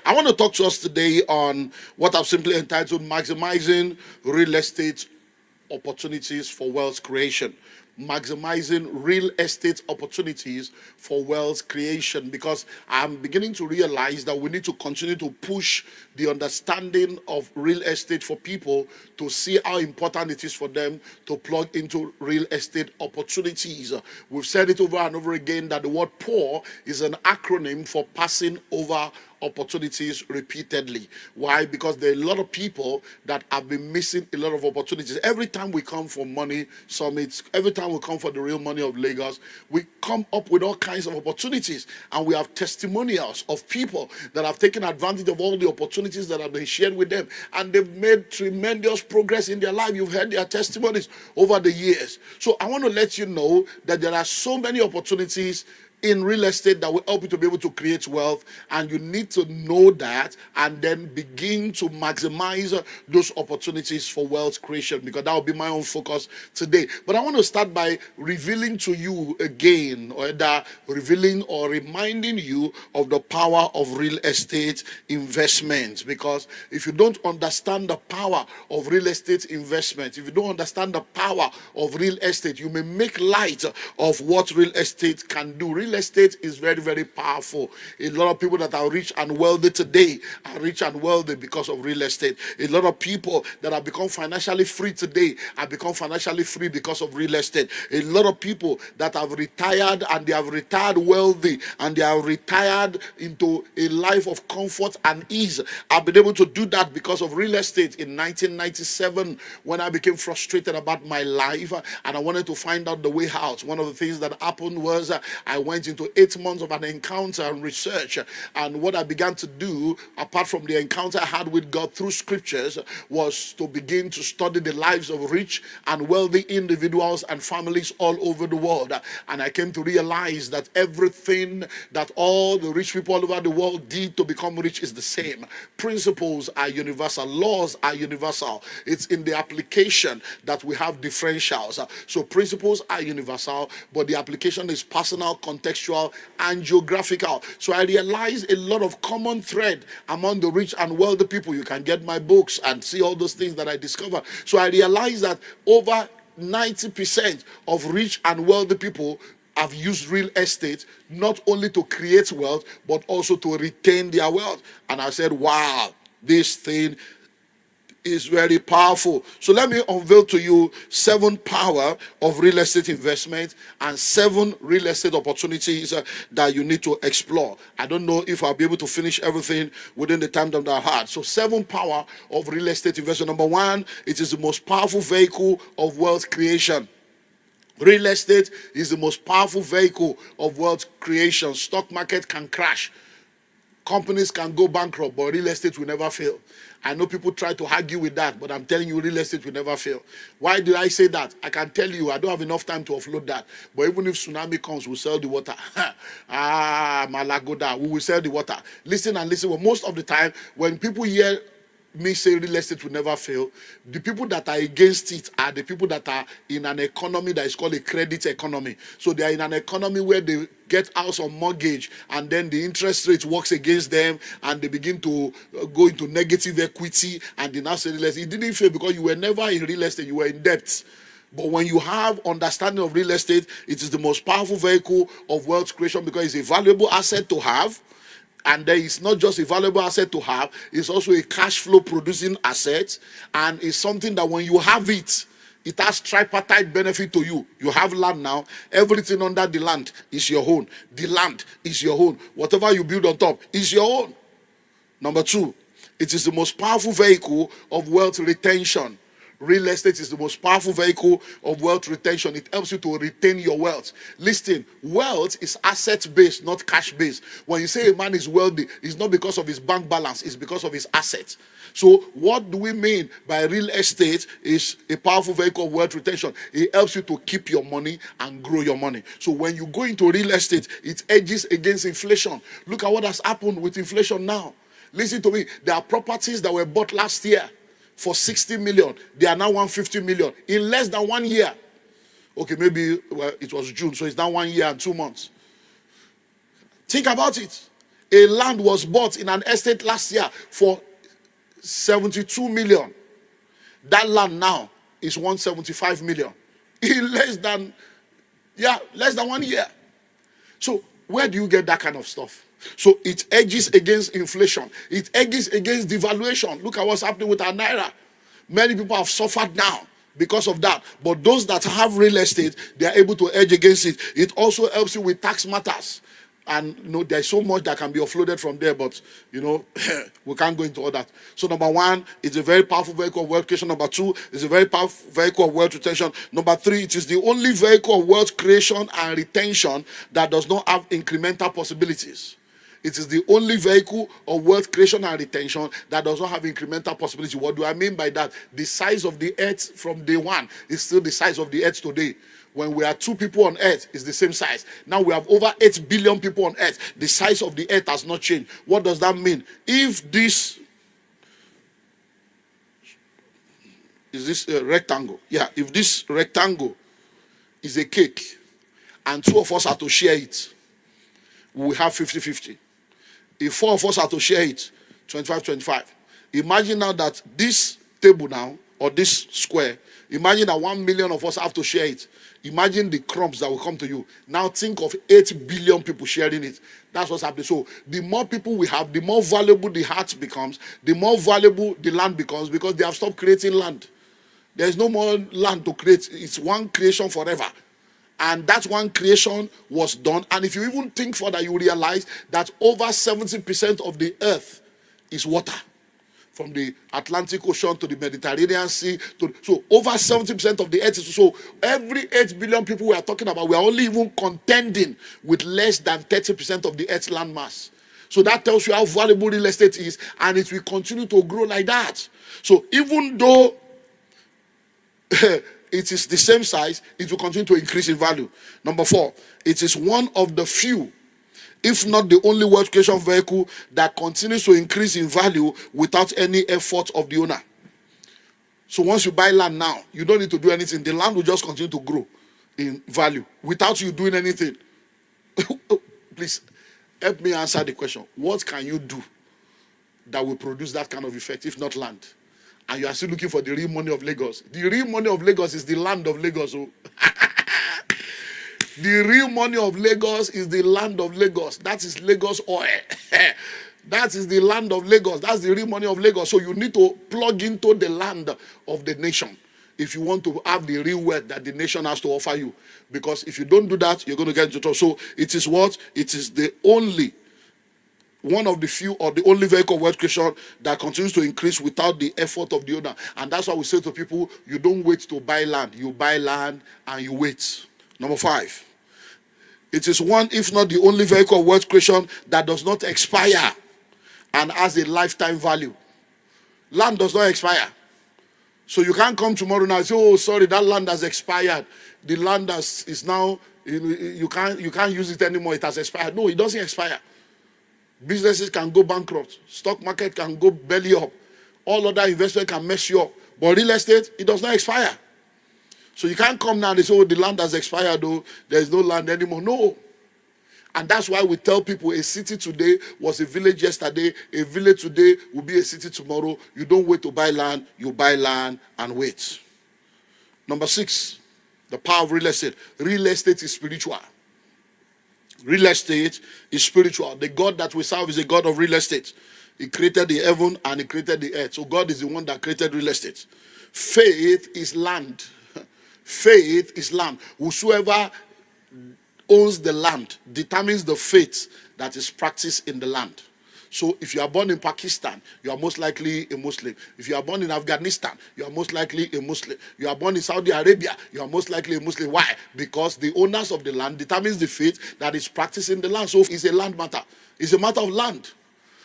I want to talk to us today on what I've simply entitled Maximizing Real Estate Opportunities for Wealth Creation. Maximizing real estate opportunities for wealth creation, because I'm beginning to realize that we need to continue to push the understanding of real estate for people to see how important it is for them to plug into real estate opportunities. We've said it over and over again that the word POUR is an acronym for passing over opportunities repeatedly. Why? Because there are a lot of people that have been missing a lot of opportunities. Every time we come for money summits, every time we come for the real money of Lagos, we come up with all kinds of opportunities, and we have testimonials of people that have taken advantage of all the opportunities that have been shared with them, and they've made tremendous progress in their life. You've heard their testimonies over the years. So I want to let you know that there are so many opportunities in real estate that will help you to be able to create wealth, and you need to know that and then begin to maximize those opportunities for wealth creation, because that will be my own focus today. But I want to start by revealing to you again, or revealing or reminding you of the power of real estate investment. Because if you don't understand the power of real estate investment, if you don't understand the power of real estate, you may make light of what real estate can do. Real estate is very, very powerful. A lot of people that are rich and wealthy today are rich and wealthy because of real estate. A lot of people that have become financially free today have become financially free because of real estate. A lot of people that have retired, and they have retired wealthy, and they have retired into a life of comfort and ease, have been able to do that because of real estate. In 1997, when I became frustrated about my life and I wanted to find out the way out, one of the things that happened was I went into 8 months of an encounter and research. And what I began to do, apart from the encounter I had with God through scriptures, was to begin to study the lives of rich and wealthy individuals and families all over the world. And I came to realize that everything that all the rich people all over the world did to become rich is the same. Principles are universal. Laws are universal. It's in the application that we have differentials. So principles are universal, but the application is personal, contextual, and geographical. So I realized a lot of common thread among the rich and wealthy people. You can get my books and see all those things that I discovered. So I realized that over 90% of rich and wealthy people have used real estate not only to create wealth, but also to retain their wealth. And I said, wow, this thing is very powerful. So let me unveil to you 7 power of real estate investment and 7 real estate opportunities that you need to explore. I don't know if I'll be able to finish everything within the time that I had. So 7 power of real estate investment. Number 1, it is the most powerful vehicle of wealth creation. Real estate is the most powerful vehicle of wealth creation. Stock market can crash. Companies can go bankrupt, but real estate will never fail. I know people try to argue with that, but I'm telling you, real estate will never fail. Why did I say that? I can tell you, I don't have enough time to offload that. But even if tsunami comes, we'll sell the water. Malagoda, we will sell the water. Listen and listen. Well, most of the time, when people hear me say real estate will never fail, the people that are against it are the people that are in an economy that is called a credit economy. So they are in an economy where they get house on mortgage, and then the interest rate works against them, and they begin to go into negative equity, and they now say real estate. It didn't fail because you were never in real estate, you were in debt. But when you have understanding of real estate, it is the most powerful vehicle of wealth creation, because it's a valuable asset to have. And there is not just a valuable asset to have, it's also a cash flow producing asset. And it's something that when you have it, it has tripartite benefit to you. You have land now. Everything under the land is your own. The land is your own. Whatever you build on top is your own. Number 2, it is the most powerful vehicle of wealth retention. Real estate is the most powerful vehicle of wealth retention. It helps you to retain your wealth. Listen, wealth is asset-based, not cash-based. When you say a man is wealthy, it's not because of his bank balance, it's because of his assets. So what do we mean by real estate is a powerful vehicle of wealth retention? It helps you to keep your money and grow your money. So when you go into real estate, it edges against inflation. Look at what has happened with inflation now. Listen to me. There are properties that were bought last year for 60 million. They are now 150 million in less than 1 year. Okay, maybe it was June, so it's now 1 year and 2 months. Think about it. A land was bought in an estate last year for 72 million. That land now is 175 million in less than 1 year. So where do you get that kind of stuff? So it edges against inflation. It edges against devaluation. Look at what's happening with our naira. Many people have suffered now because of that. But those that have real estate, they are able to edge against it. It also helps you with tax matters. And there's so much that can be offloaded from there, but we can't go into all that. So number one, it's a very powerful vehicle of wealth creation. Number two, it's a very powerful vehicle of wealth retention. Number three, it is the only vehicle of wealth creation and retention that does not have incremental possibilities. It is the only vehicle of wealth creation and retention that does not have incremental possibility. What do I mean by that? The size of the earth from day one is still the size of the earth today. When we are 2 people on earth, it's the same size. Now we have over 8 billion people on earth. The size of the earth has not changed. What does that mean? If this is this rectangle, if this rectangle is a cake and 2 of us are to share it, we will have 50-50. If 4 of us are to share it, 25-25. Imagine now that this table now, or this square, imagine that 1 million of us have to share it. Imagine the crumbs that will come to you. Now think of 8 billion people sharing it. That's what's happening. So the more people we have, the more valuable the heart becomes, the more valuable the land becomes, because they have stopped creating land. There's no more land to create. It's one creation forever. And that one creation was done. And if you even think further, you realize that over 70% of the earth is water. From the Atlantic Ocean to the Mediterranean Sea. So over 70% of the earth is. So every 8 billion people we are talking about, we are only even contending with less than 30% of the earth's land mass. So that tells you how valuable real estate is, and it will continue to grow like that. So even though it is the same size, it will continue to increase in value. Number 4, it is one of the few, if not the only wealth creation vehicle, that continues to increase in value without any effort of the owner. So once you buy land now, you don't need to do anything. The land will just continue to grow in value without you doing anything. Please, help me answer the question. What can you do that will produce that kind of effect, if not land? And you are still looking for the real money of Lagos. The real money of Lagos is the land of Lagos. Oh. The real money of Lagos is the land of Lagos. That is Lagos oil. That is the land of Lagos. That's the real money of Lagos. So you need to plug into the land of the nation if you want to have the real wealth that the nation has to offer you. Because if you don't do that, you're going to get into trouble. So it is what? It is the only, one of the few, or the only vehicle of wealth creation that continues to increase without the effort of the owner. And that's why we say to people, you don't wait to buy land. You buy land and you wait. Number 5. It is one, if not the only vehicle of wealth creation that does not expire and has a lifetime value. Land does not expire. So you can't come tomorrow now and say, oh, sorry, that land has expired. The land is now, you can't use it anymore. It has expired. No, it doesn't expire. Businesses can go bankrupt. Stock market can go belly up. All other investment can mess you up. But real estate, it does not expire. So you can't come now and say, oh, the land has expired, though. There's no land anymore. No. And that's why we tell people a city today was a village yesterday. A village today will be a city tomorrow. You don't wait to buy land. You buy land and wait. Number 6, the power of real estate. Real estate is spiritual. Real estate is spiritual. The God that we serve is a God of real estate. He created the heaven and he created the earth. So God is the one that created real estate. Faith is land. Faith is land. Whosoever owns the land determines the faith that is practiced in the land. So if you are born in Pakistan, you are most likely a Muslim. If you are born in Afghanistan, you are most likely a Muslim. You are born in Saudi Arabia, you are most likely a Muslim. Why? Because the owners of the land determines the faith that is practiced in the land. So it's a land matter. It's a matter of land.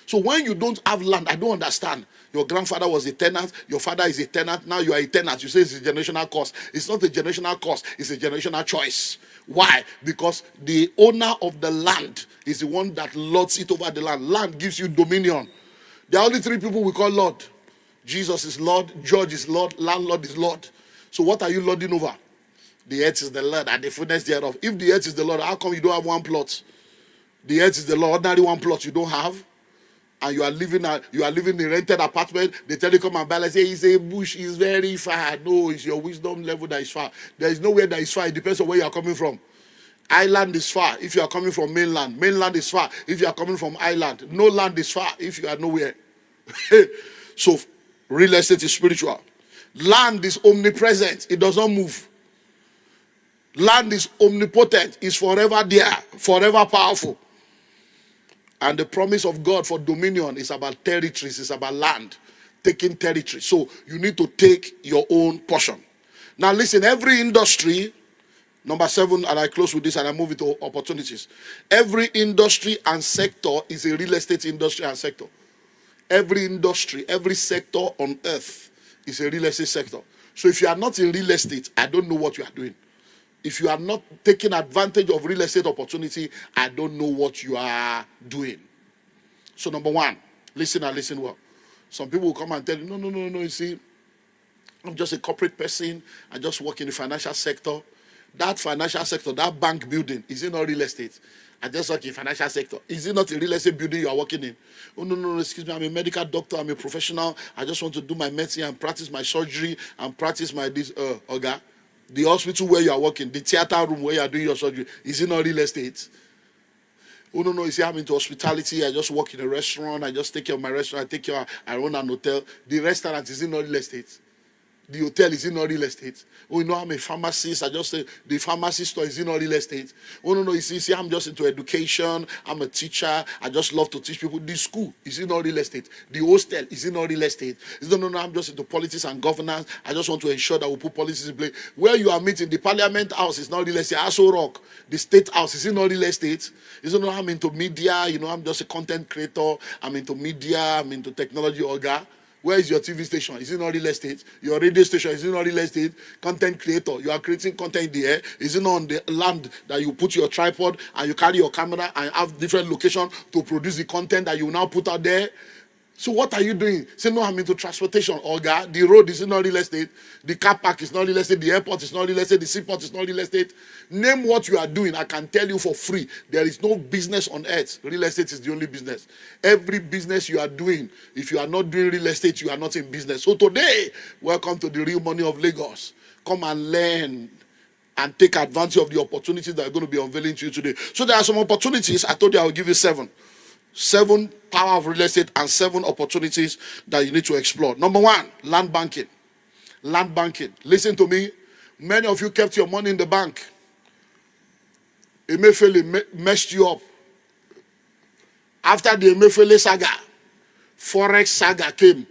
So when you don't have land, I don't understand. Your grandfather was a tenant, your father is a tenant, now you are a tenant. You say it's a generational curse. It's not a generational curse, it's a generational choice. Why? Because the owner of the land is the one that lords it over the land. Land gives you dominion. There are only 3 people we call Lord. Jesus is Lord, George is Lord, landlord is Lord. So what are you lording over? The earth is the Lord and the fullness thereof. If the earth is the Lord, how come you don't have one plot? The earth is the Lord. Ordinary one plot you don't have, and you are living in a rented apartment. They tell you come and buy. Like say it's a bush. It's very far. No, it's your wisdom level that is far. There is nowhere that is far. It depends on where you are coming from. Island is far if you are coming from mainland. Mainland is far if you are coming from island. No land is far if you are nowhere. So real estate is spiritual. Land is omnipresent. It does not move. Land is omnipotent. It's forever there, forever powerful. And the promise of God for dominion is about territories. It's about land, taking territory. So you need to take your own portion. Now listen, every industry, number 7, and I close with this and I move into opportunities. Every industry and sector is a real estate industry and sector. Every industry, every sector on earth is a real estate sector. So if you are not in real estate, I don't know what you are doing. If you are not taking advantage of real estate opportunity, I don't know what you are doing. So number 1, listen and listen well. Some people will come and tell you, no, you see, I'm just a corporate person. I just work in the financial sector. That financial sector, that bank building, is it not real estate? I just work in financial sector. Is it not a real estate building you are working in? Oh, no, excuse me, I'm a medical doctor, I'm a professional. I just want to do my medicine and practice my surgery and practice my Oga. The hospital where you are working, the theater room where you are doing your surgery, is it not real estate? Oh, no, you see, I'm into hospitality. I just work in a restaurant. I just take care of my restaurant. I run an hotel. The restaurant, is it not real estate? The hotel, is it not real estate? Oh, I'm a pharmacist. I just say the pharmacy store, is it not real estate? Oh, no, you see, I'm just into education. I'm a teacher. I just love to teach people. The school, is it not real estate? The hostel, is it not real estate? No, I'm just into politics and governance. I just want to ensure that we put policies in place. Where you are meeting, the parliament house is not real estate. Aso Rock, the state house, is it not real estate? I'm into media. I'm just a content creator. I'm into media. I'm into technology. Oga. Where is your TV station? Is it not real estate? Your radio station, is it not real estate? Content creator, you are creating content in the air. Is it not on the land that you put your tripod and you carry your camera and have different locations to produce the content that you now put out there? So what are you doing? Say, no, I'm into transportation. Oga, the road is not real estate. The car park is not real estate. The airport is not real estate. The seaport is not real estate. Name what you are doing. I can tell you for free. There is no business on earth. Real estate is the only business. Every business you are doing, if you are not doing real estate, you are not in business. So today, welcome to the real money of Lagos. Come and learn and take advantage of the opportunities that are going to be unveiling to you today. So there are some opportunities. I told you I will give you 7. 7 power of real estate and 7 opportunities that you need to explore. Number 1, land banking. Land banking. Listen to me. Many of you kept your money in the bank. Emefiele messed you up. After the Emefiele saga, Forex saga came.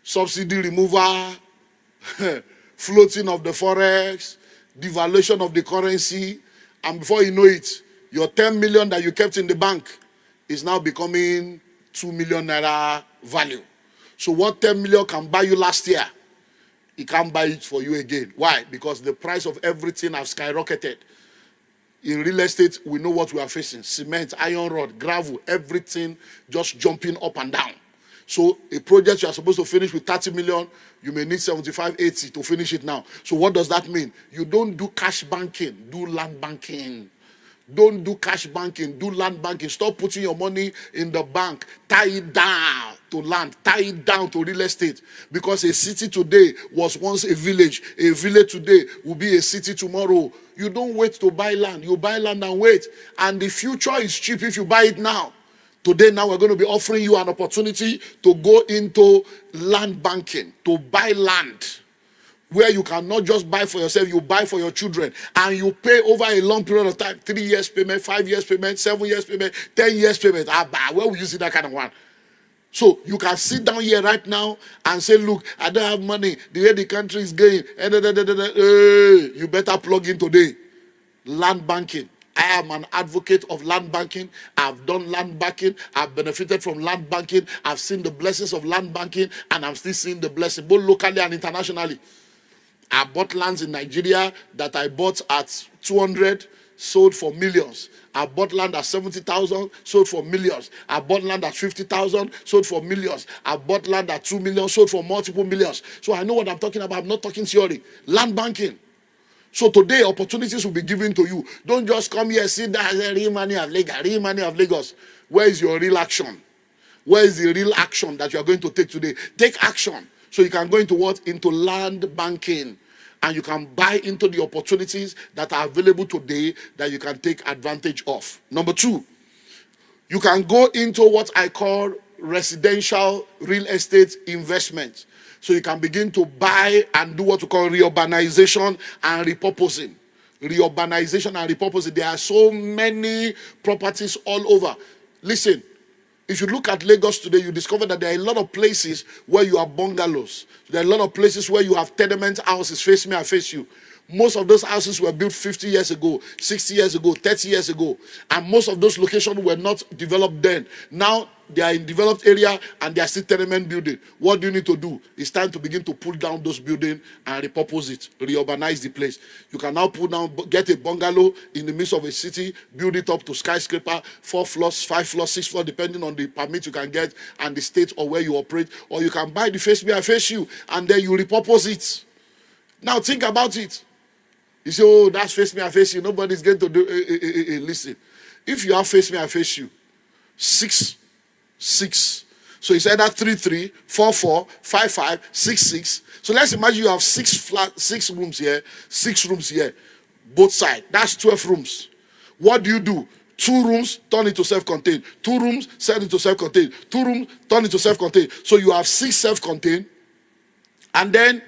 Subsidy removal, floating of the Forex, devaluation of the currency, and before you know it, your 10 million that you kept in the bank is now becoming 2 million naira value. So what 10 million can buy you last year, it can't buy it for you again. Why? Because the price of everything has skyrocketed. In real estate, we know what we are facing. Cement, iron rod, gravel, everything just jumping up and down. So a project you are supposed to finish with 30 million, you may need 75, 80 to finish it now. So what does that mean? You don't do cash banking, do land banking. Don't do cash banking, do land banking. Stop putting your money in the bank. Tie it down to land. Tie it down to real estate. Because a city today was once a village. A village today will be a city tomorrow. You don't wait to buy land. You buy land and wait. And the future is cheap if you buy it now. Today, now we're going to be offering you an opportunity to go into land banking, to buy land. Where you cannot just buy for yourself, you buy for your children. And you pay over a long period of time. 3 years payment, 5 years payment, 7 years payment, 10 years payment. Where will you see that kind of one? So you can sit down here right now and say, look, I don't have money. The way the country is going. You better plug in today. Land banking. I am an advocate of land banking. I've done land banking. I've benefited from land banking. I've seen the blessings of land banking. And I'm still seeing the blessing, both locally and internationally. I bought lands in Nigeria that I bought at 200, sold for millions. I bought land at 70,000, sold for millions. I bought land at 50,000, sold for millions. I bought land at 2 million, sold for multiple millions. So I know what I'm talking about. I'm not talking theory. Land banking. So today, opportunities will be given to you. Don't just come here, sit down and say, real money of Lagos, real money of Lagos. Where is your real action? Where is the real action that you are going to take today? Take action. So you can go into what? Into land banking. And you can buy into the opportunities that are available today that you can take advantage of. Number 2, you can go into what I call residential real estate investment. So you can begin to buy and do what we call reurbanization and repurposing. Reurbanization and repurposing. There are so many properties all over. Listen, if you look at Lagos today, you discover that there are a lot of places where you have bungalows. There are a lot of places where you have tenement houses, face me, I face you. Most of those houses were built 50 years ago, 60 years ago, 30 years ago. And most of those locations were not developed then. Now they are in developed area and they are still tenement building. What do you need to do? It's time to begin to pull down those buildings and repurpose it, reurbanize the place. You can now pull down, get a bungalow in the midst of a city, build it up to skyscraper, 4 floors, 5 floors, 6 floors, depending on the permit you can get and the state or where you operate. Or you can buy the face me, I face you, and then you repurpose it. Now think about it. You say, oh, that's face me, I face you. Nobody's going to do listen. If you have face me, I face you, 6, 6. So it's either 3, 3, 4, 4, 5, 5, 6, 6. So let's imagine you have 6 rooms here, 6 rooms here, both sides. That's 12 rooms. What do? 2 rooms, turn into self-contained. 2 rooms, turn into self-contained. 2 rooms, turn into self-contained. So you have 6 self-contained. And then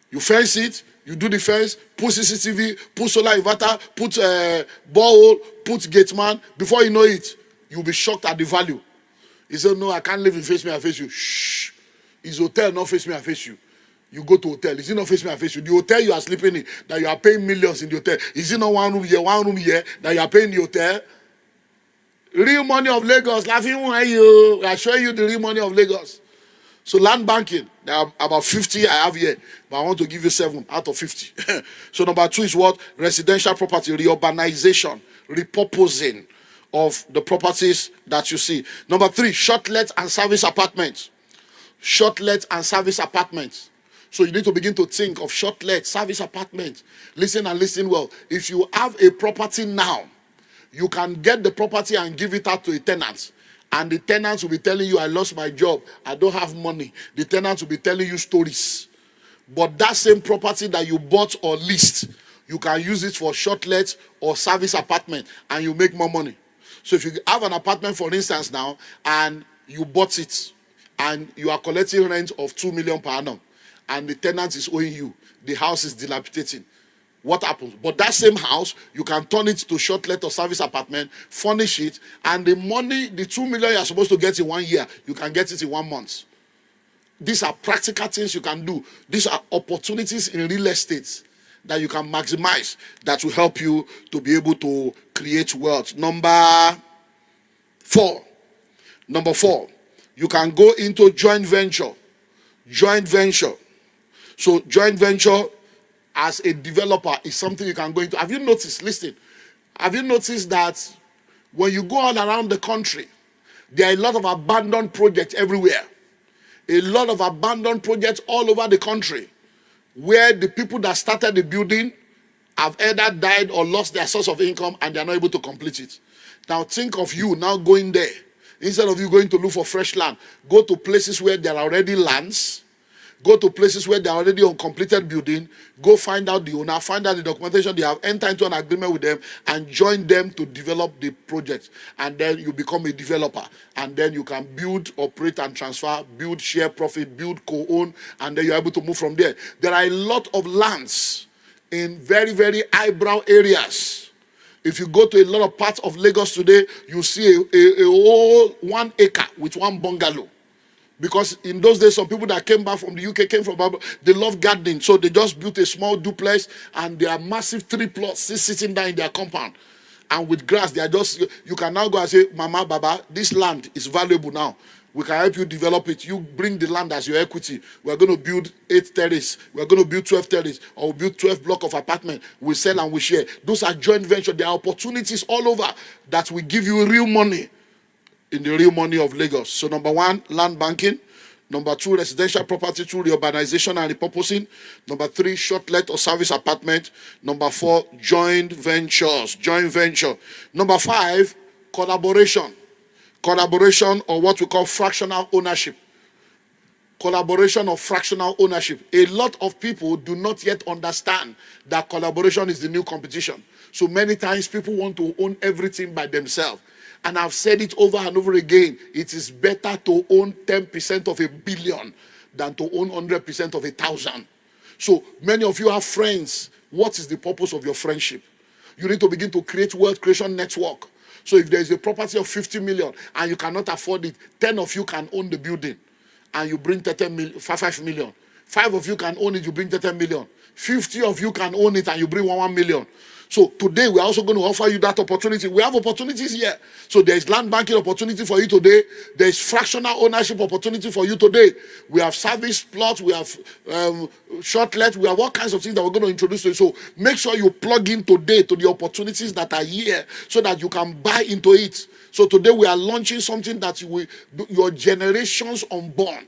you fence it. You do the fence, put CCTV, put solar inverter, put borehole, put gate man. Before you know it, you'll be shocked at the value. He said, no, I can't live in face me, I face you. Shh. Is hotel not face me, I face you? You go to hotel. Is it not face me, I face you? The hotel you are sleeping in, that you are paying millions in the hotel. Is it not 1 room here, that you are paying in the hotel? Real money of Lagos. Laughing why you. I show you the real money of Lagos. So land banking, there are about 50 I have here, but I want to give you 7 out of 50. So number 2 is what? Residential property, reurbanization, repurposing of the properties that you see. Number 3, short let and service apartments. Short let and service apartments. So you need to begin to think of short let, service apartments. Listen and listen well. If you have a property now, you can get the property and give it out to a tenant. And the tenants will be telling you, I lost my job, I don't have money. The tenants will be telling you stories. But that same property that you bought or leased, you can use it for short let or service apartment and you make more money. So if you have an apartment, for instance, now, and you bought it and you are collecting rent of 2 million per annum and the tenant is owing you, the house is dilapidating. What happens? But that same house, you can turn it to short let or service apartment, furnish it, and the money, the 2 million you are supposed to get in 1 year, you can get it in 1 month. These are practical things you can do. These are opportunities in real estate that you can maximize that will help you to be able to create wealth. Number 4, you can go into joint venture. Joint venture. So joint venture as a developer is something you can go into. Have you noticed, listen, have you noticed that when you go all around the country, there are a lot of abandoned projects everywhere. A lot of abandoned projects all over the country where the people that started the building have either died or lost their source of income and they are not able to complete it. Now think of you now going there. Instead of you going to look for fresh land, go to places where there are already lands. Go to places where they are already on completed building. Go find out the owner, find out the documentation. They have entered into an agreement with them and join them to develop the project. And then you become a developer. And then you can build, operate and transfer, build, share profit, build, co-own. And then you're able to move from there. There are a lot of lands in very, very eyebrow areas. If you go to a lot of parts of Lagos today, you see a whole 1 acre with 1 bungalow. Because in those days, some people that came back from the UK came from, they love gardening. So they just built a small duplex and they are massive 3 plots sitting there in their compound. And with grass, they are just, you can now go and say, Mama, Baba, this land is valuable now. We can help you develop it. You bring the land as your equity. We're going to build 8 terraces. We're going to build 12 terraces. Or we'll build 12 blocks of apartment. We sell and we share. Those are joint ventures. There are opportunities all over that will give you real money in the real money of Lagos. So number 1, land banking. Number 2, residential property through reurbanization and repurposing. Number 3, short-let or service apartment. Number 4, joint ventures. Joint venture. Number 5, collaboration. Collaboration, or what we call fractional ownership. Collaboration or fractional ownership. A lot of people do not yet understand that collaboration is the new competition. So many times people want to own everything by themselves. And I've said it over and over again. It is better to own 10% of a billion than to own 100% of 1,000. So many of you have friends. What is the purpose of your friendship? You need to begin to create wealth creation network. So if there is a property of 50 million and you cannot afford it, 10 of you can own the building and you bring 5 million. 5 of you can own it, you bring 10 million. 50 of you can own it and you bring 1 million. So today we're also going to offer you that opportunity. We have opportunities here. So there's land banking opportunity for you today. There's fractional ownership opportunity for you today. We have service plots. We have short-let. We have all kinds of things that we're going to introduce to you. So make sure you plug in today to the opportunities that are here so that you can buy into it. So today we are launching something that your generations unborn.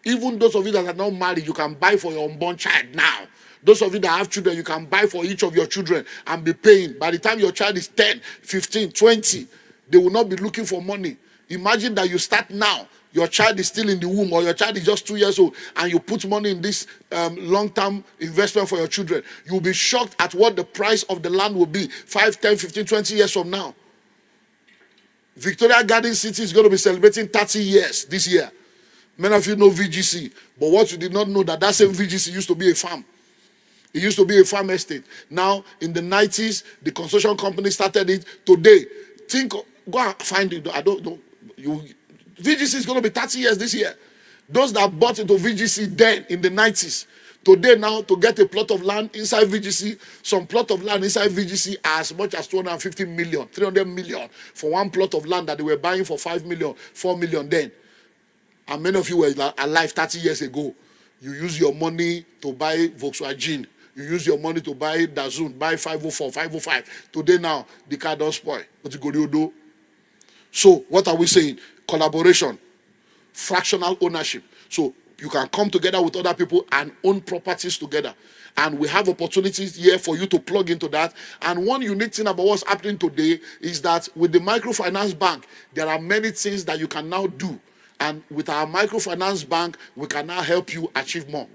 Even those of you that are not married, you can buy for your unborn child now. Those of you that have children, you can buy for each of your children and be paying. By the time your child is 10, 15, 20, they will not be looking for money. Imagine that you start now. Your child is still in the womb, or your child is just 2 years old, and you put money in this long-term investment for your children. You'll be shocked at what the price of the land will be 5, 10, 15, 20 years from now. Victoria Garden City is going to be celebrating 30 years this year. Many of you know VGC, but what you did not know that same VGC used to be a farm. It used to be a farm estate. Now, in the 90s, the construction company started it. Today, go and find it. I don't know. VGC is going to be 30 years this year. Those that bought into VGC then in the 90s, today now, to get a plot of land inside VGC, some plot of land inside VGC are as much as 250 million, 300 million for one plot of land that they were buying for 5 million, 4 million then. And many of you were alive 30 years ago. You use your money to buy Volkswagen. You use your money to buy Dazun, buy 504, 505. Today now, the car don't spoil. What you go do? So what are we saying? Collaboration, fractional ownership. So you can come together with other people and own properties together. And we have opportunities here for you to plug into that. And one unique thing about what's happening today is that with the microfinance bank, there are many things that you can now do. And with our microfinance bank, we can now help you achieve more.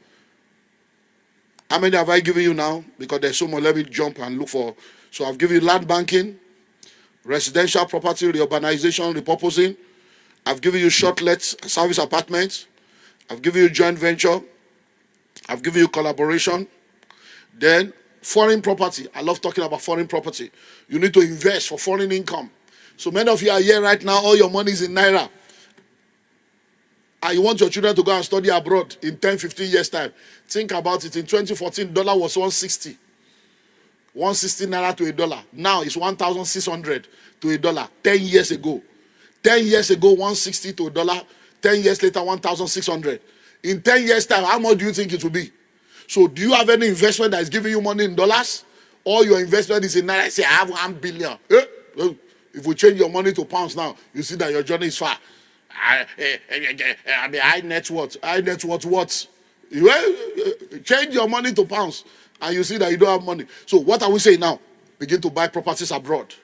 How many have I given you now? Because there's so much. Let me jump and look for. So I've given you land banking, residential property, reurbanization, repurposing. I've given you short-let service apartments. I've given you joint venture. I've given you collaboration. Then foreign property. I love talking about foreign property. You need to invest for foreign income. So many of you are here right now. All your money is in Naira. And you want your children to go and study abroad in 10, 15 years' time. Think about it. In 2014, dollar was 160. 160 Naira to $1. Now it's 1,600 to $1. 10 years ago. 10 years ago, 160 to $1. 10 years later, 1,600. In 10 years' time, how much do you think it will be? So do you have any investment that is giving you money in dollars? Or your investment is in Naira? I say, I have 1 billion. If we change your money to pounds now, you see that your journey is far. I mean, high net worth what? Change your money to pounds and you see that you don't have money. So what are we saying now? Begin to buy properties abroad.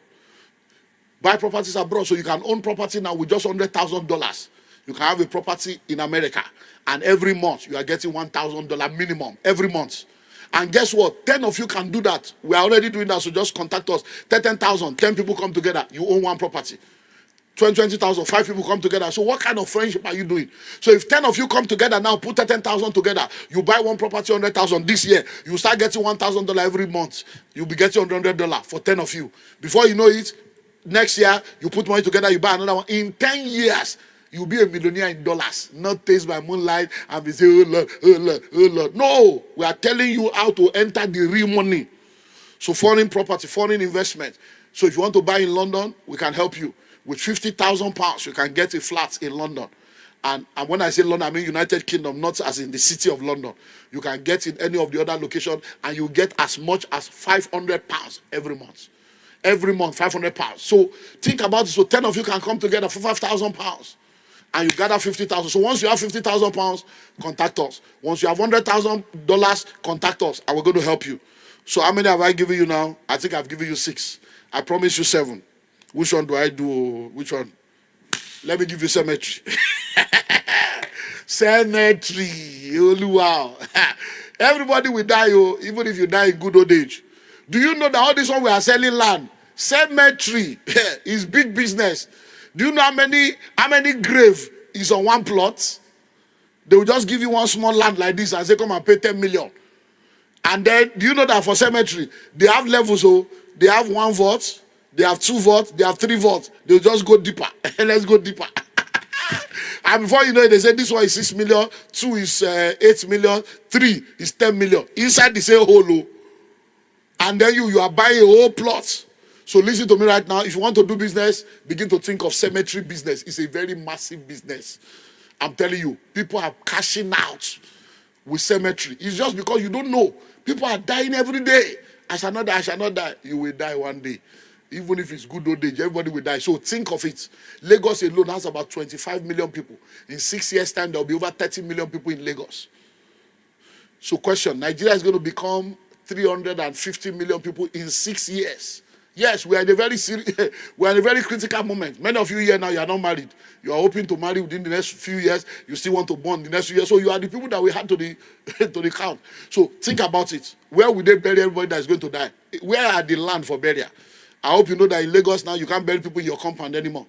Buy properties abroad so you can own property now with just $100,000. You can have a property in America and every month you are getting $1,000 minimum every month. And guess what? 10 of you can do that. We are already doing that, so just contact us. 10,000, 10 people come together, you own one property. 20,000, 5 people come together. So what kind of friendship are you doing? So if 10 of you come together now, put 10,000 together, you buy one property, 100,000 this year, you start getting $1,000 every month. You'll be getting $100 for 10 of you. Before you know it, next year, you put money together, you buy another one. In 10 years, you'll be a millionaire in dollars. Not taste by moonlight and be saying, oh Lord, oh Lord, oh Lord. No, we are telling you how to enter the real money. So foreign property, foreign investment. So if you want to buy in London, we can help you. With 50,000 pounds, you can get a flat in London. And when I say London, I mean United Kingdom, not as in the city of London. You can get in any of the other locations, and you get as much as 500 pounds every month. Every month, 500 pounds. So think about it. So 10 of you can come together for 5,000 pounds. and you gather 50,000. So once you have 50,000 pounds, contact us. Once you have $100,000, contact us, and we're going to help you. So how many have I given you now? I think I've given you 6. I promise you 7. Which one do I do? Which one? Let me give you cemetery. Cemetery. Wow. Everybody will die, even if you die in good old age. Do you know that all this one we are selling land? Cemetery is big business. Do you know how many grave is on one plot? They will just give you one small land like this and say, come and pay 10 million. And then, do you know that for cemetery, they have levels, so they have 1 vault, they have 2 vaults, they have 3 vaults. They'll just go deeper. Let's go deeper. And before you know it, they say this one is 6 million, 2 is 8 million, 3 is 10 million. Inside the same hole. And then you are buying a whole plot. So listen to me right now. If you want to do business, begin to think of cemetery business. It's a very massive business. I'm telling you, people are cashing out with cemetery. It's just because you don't know. People are dying every day. I shall not die, I shall not die. You will die one day. Even if it's good old age, everybody will die. So think of it. Lagos alone has about 25 million people. In 6 years' time, there will be over 30 million people in Lagos. So question, Nigeria is going to become 350 million people in 6 years. Yes, we are in a very critical moment. Many of you here now, you are not married. You are hoping to marry within the next few years. You still want to born the next few years. So you are the people that we had to the to the count. So think about it. Where will they bury everybody that is going to die? Where are the land for burial? I hope you know that in Lagos now, you can't bury people in your compound anymore.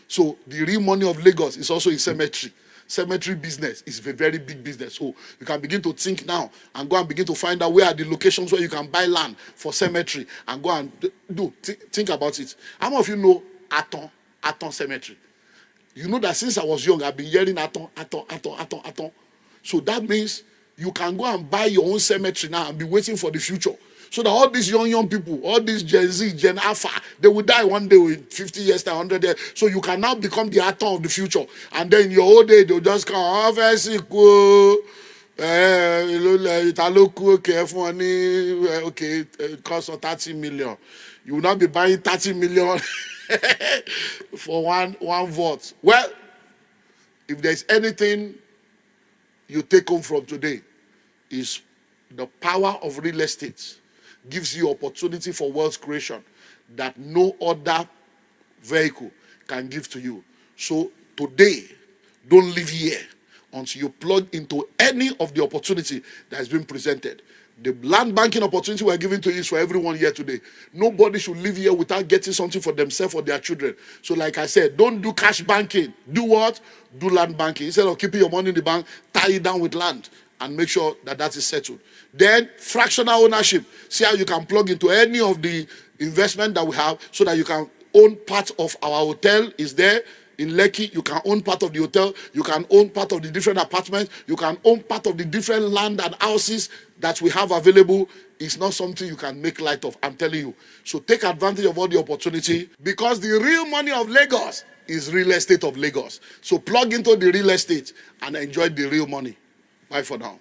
So the real money of Lagos is also in cemetery. Cemetery business is a very big business. So you can begin to think now and go and begin to find out where are the locations where you can buy land for cemetery and go and think about it. How many of you know Aton Cemetery? You know that since I was young, I've been hearing Aton. So that means you can go and buy your own cemetery now and be waiting for the future. So that all these young people, all these Gen Z, Gen Alpha, they will die one day with 50 years, 100 years. So you can now become the Aton of the future. And then in your old age, they'll just come, okay, it costs 30 million. You will not be buying 30 million for one vote. Well, if there's anything you take home from today, is the power of real estate gives you opportunity for wealth creation that no other vehicle can give to you. So today, don't leave here until you plug into any of the opportunity that has been presented. The land banking opportunity we're giving to you is for everyone here today. Nobody should live here without getting something for themselves or their children. So like I said, don't do cash banking. Do what? Do land banking. Instead of keeping your money in the bank, tie it down with land and make sure that that is settled. Then fractional ownership. See how you can plug into any of the investment that we have so that you can own part of our hotel is there. In Lekki, you can own part of the hotel. You can own part of the different apartments. You can own part of the different land and houses that we have available. It's not something you can make light of, I'm telling you. So take advantage of all the opportunity, because the real money of Lagos is real estate of Lagos. So plug into the real estate and enjoy the real money. Bye for now.